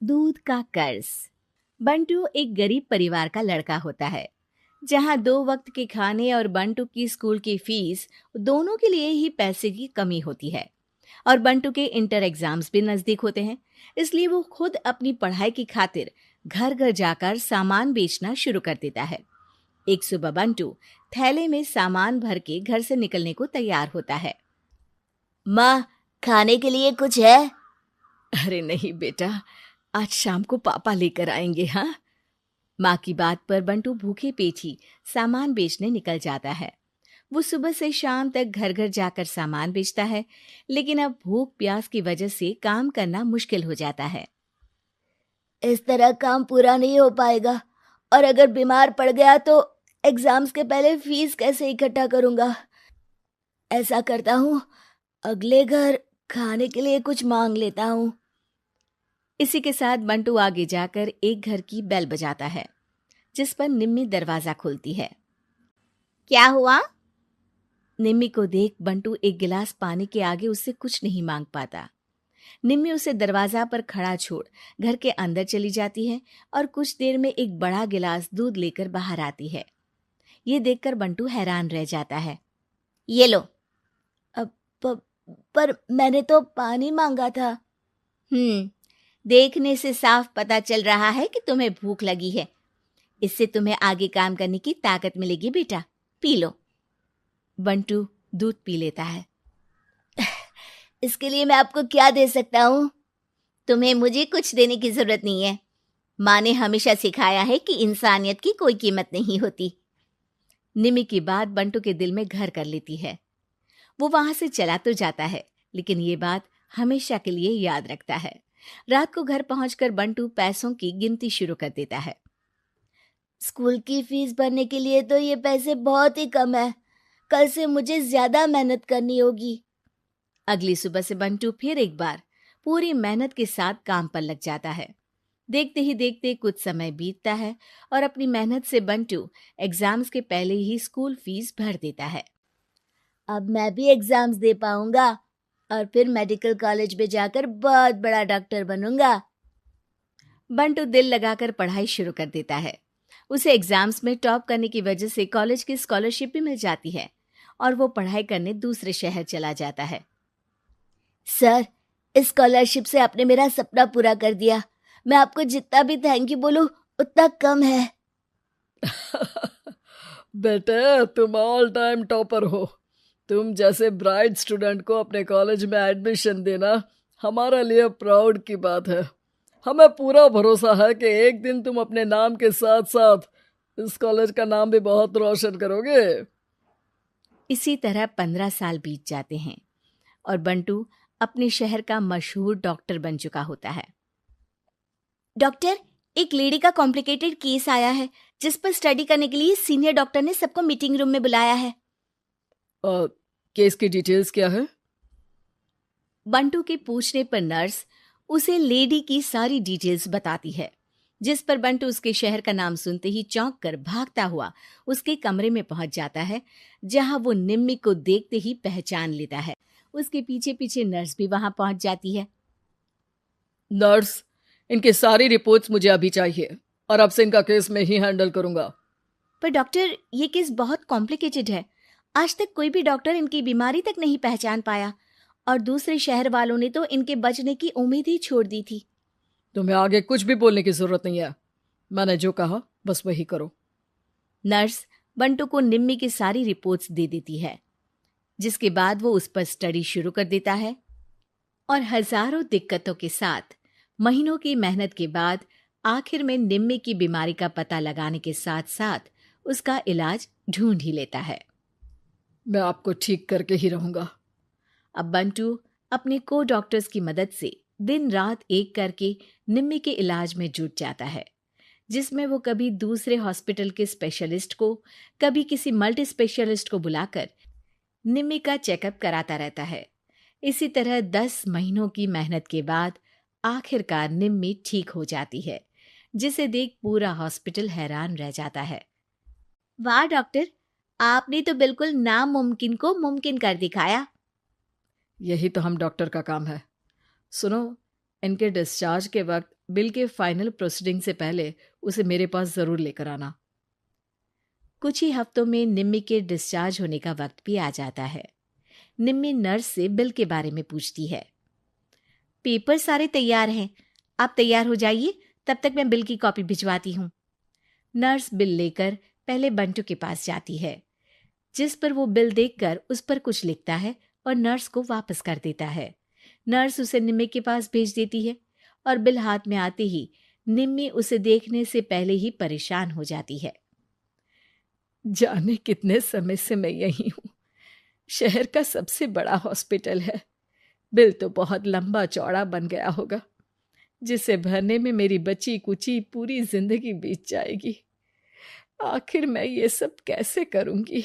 दूध का कर्ज। बंटू एक गरीब परिवार का लड़का होता है, जहां 2 वक्त के खाने और बंटू की स्कूल की फीस दोनों के लिए ही पैसे की कमी होती है। और बंटू के इंटर एग्जाम्स भी नजदीक होते हैं, इसलिए वो खुद अपनी पढ़ाई की खातिर घर घर जाकर सामान बेचना शुरू कर देता है। एक सुबह बंटू थैले में सामान भर के घर से निकलने को तैयार होता है। माँ, खाने के लिए कुछ है? अरे नहीं बेटा, आज शाम को पापा लेकर आएंगे। हाँ, माँ की बात पर बंटू भूखे पेट ही सामान बेचने निकल जाता है। वो सुबह से शाम तक घर घर जाकर सामान बेचता है, लेकिन अब भूख प्यास की वजह से काम करना मुश्किल हो जाता है। इस तरह काम पूरा नहीं हो पाएगा, और अगर बीमार पड़ गया तो एग्जाम्स के पहले फीस कैसे इकट्ठा करूंगा? ऐसा करता हूँ, अगले घर खाने के लिए कुछ मांग लेता हूँ। इसी के साथ बंटू आगे जाकर एक घर की बेल बजाता है, जिस पर निम्मी दरवाजा खोलती है। क्या हुआ? निम्मी को देख बंटू एक गिलास पानी के आगे उससे कुछ नहीं मांग पाता। निम्मी उसे दरवाजा पर खड़ा छोड़ घर के अंदर चली जाती है और कुछ देर में एक बड़ा गिलास दूध लेकर बाहर आती है। ये देखकर बंटू हैरान रह जाता है। ये लो। अब पर मैंने तो पानी मांगा था। देखने से साफ पता चल रहा है कि तुम्हें भूख लगी है। इससे तुम्हें आगे काम करने की ताकत मिलेगी बेटा, पी लो। बंटू दूध पी लेता है। इसके लिए मैं आपको क्या दे सकता हूँ? तुम्हें मुझे कुछ देने की जरूरत नहीं है। माँ ने हमेशा सिखाया है कि इंसानियत की कोई कीमत नहीं होती। निमी की बात बंटू के दिल में घर कर लेती है। वो वहां से चला तो जाता है, लेकिन ये बात हमेशा के लिए याद रखता है। रात को घर पहुंचकर बंटू पैसों की गिनती शुरू कर देता है। स्कूल की फीस भरने के लिए तो ये पैसे बहुत ही कम है। कल से मुझे ज्यादा मेहनत करनी होगी। अगली सुबह से बंटू फिर एक बार पूरी मेहनत के साथ काम पर लग जाता है। देखते ही देखते कुछ समय बीतता है और अपनी मेहनत से बंटू एग्जाम्स के पहले ही स्कूल फीस भर देता है। अब मैं भी एग्जाम्स दे पाऊंगा और फिर मेडिकल कॉलेज में जाकर बहुत बड़ा डॉक्टर बनूंगा। बंटू दिल लगाकर पढ़ाई शुरू कर देता है। उसे एग्जाम्स में टॉप करने की वजह से कॉलेज की स्कॉलरशिप भी मिल जाती है और वो पढ़ाई करने दूसरे शहर चला जाता है। सर, इस स्कॉलरशिप से आपने मेरा सपना पूरा कर दिया। मैं आपको जितना भी थैंक यू बोलूं उतना कम है। बेटे, तुम ऑल टाइम टॉपर हो। तुम जैसे ब्राइट स्टूडेंट को अपने कॉलेज में एडमिशन देना हमारे लिए प्राउड की बात है। हमें पूरा भरोसा है कि एक दिन तुम अपने नाम के साथ साथ इस कॉलेज का नाम भी बहुत रोशन करोगे। इसी तरह 15 साल बीत जाते हैं और बंटू अपने शहर का मशहूर डॉक्टर बन चुका होता है। डॉक्टर, एक लेडी का कॉम्प्लिकेटेड केस आया है, जिस पर स्टडी करने के लिए सीनियर डॉक्टर ने सबको मीटिंग रूम में बुलाया है। केस की डिटेल्स क्या है? बंटू के पूछने पर नर्स उसे लेडी की सारी डिटेल्स बताती है, जिस पर बंटू उसके शहर का नाम सुनते ही चौंक कर भागता हुआ उसके कमरे में पहुंच जाता है, जहां वो निम्मी को देखते ही पहचान लेता है। उसके पीछे पीछे नर्स भी वहां पहुंच जाती है। नर्स, इनकी सारी रिपोर्ट्स मुझे अभी चाहिए और अब से इनका केस मैं ही हैंडल करूंगा। पर डॉक्टर, ये केस बहुत कॉम्प्लिकेटेड है। आज तक कोई भी डॉक्टर इनकी बीमारी तक नहीं पहचान पाया और दूसरे शहर वालों ने तो इनके बचने की उम्मीद ही छोड़ दी थी। तुम्हें आगे कुछ भी बोलने की जरूरत नहीं है। मैंने जो कहा बस वही करो। नर्स बंटू को निम्मी की सारी रिपोर्ट्स दे देती है, जिसके बाद वो उस पर स्टडी शुरू कर देता है और हजारों दिक्कतों के साथ महीनों की मेहनत के बाद आखिर में निम्मी की बीमारी का पता लगाने के साथ साथ उसका इलाज ढूंढ ही लेता है। मैं आपको ठीक करके ही रहूंगा। अब बंटू अपने को डॉक्टर्स की मदद से दिन रात एक करके निम्मी के इलाज में जुट जाता है, जिसमें वो कभी दूसरे हॉस्पिटल के स्पेशलिस्ट को, कभी किसी मल्टी स्पेशलिस्ट को बुलाकर निम्मी का चेकअप कराता रहता है। इसी तरह 10 महीनों की मेहनत के बाद आखिरकार निम्मी ठीक हो जाती है, जिसे देख पूरा हॉस्पिटल हैरान रह जाता है। वाह डॉक्टर, आपने तो बिल्कुल नामुमकिन को मुमकिन कर दिखाया। यही तो हम डॉक्टर का काम है। सुनो, इनके डिस्चार्ज के वक्त बिल के फाइनल प्रोसीडिंग से पहले उसे मेरे पास जरूर लेकर आना। कुछ ही हफ्तों में निम्मी के डिस्चार्ज होने का वक्त भी आ जाता है। निम्मी नर्स से बिल के बारे में पूछती है। पेपर सारे तैयार हैं, आप तैयार हो जाइए, तब तक मैं बिल की कॉपी भिजवाती हूँ। नर्स बिल लेकर पहले बंटू के पास जाती है, जिस पर वो बिल देखकर उस पर कुछ लिखता है और नर्स को वापस कर देता है। नर्स उसे निम्मी के पास भेज देती है और बिल हाथ में आते ही निम्मी उसे देखने से पहले ही परेशान हो जाती है। जाने कितने समय से मैं यही हूँ। शहर का सबसे बड़ा हॉस्पिटल है। बिल तो बहुत लंबा चौड़ा बन गया होगा, जिसे भरने में मेरी बची कुची पूरी जिंदगी बीत जाएगी। आखिर मैं ये सब कैसे करूंगी?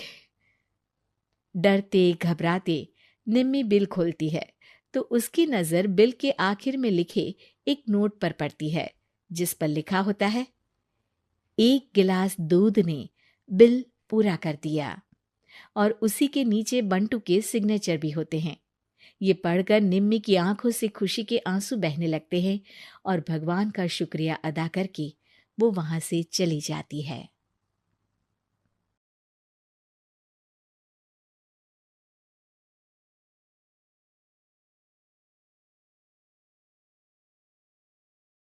डरते घबराते निम्मी बिल खोलती है तो उसकी नजर बिल के आखिर में लिखे एक नोट पर पड़ती है, जिस पर लिखा होता है, 1 गिलास दूध ने बिल पूरा कर दिया। और उसी के नीचे बंटू के सिग्नेचर भी होते हैं। ये पढ़कर निम्मी की आंखों से खुशी के आंसू बहने लगते हैं और भगवान का शुक्रिया अदा करके वो वहां से चली जाती है।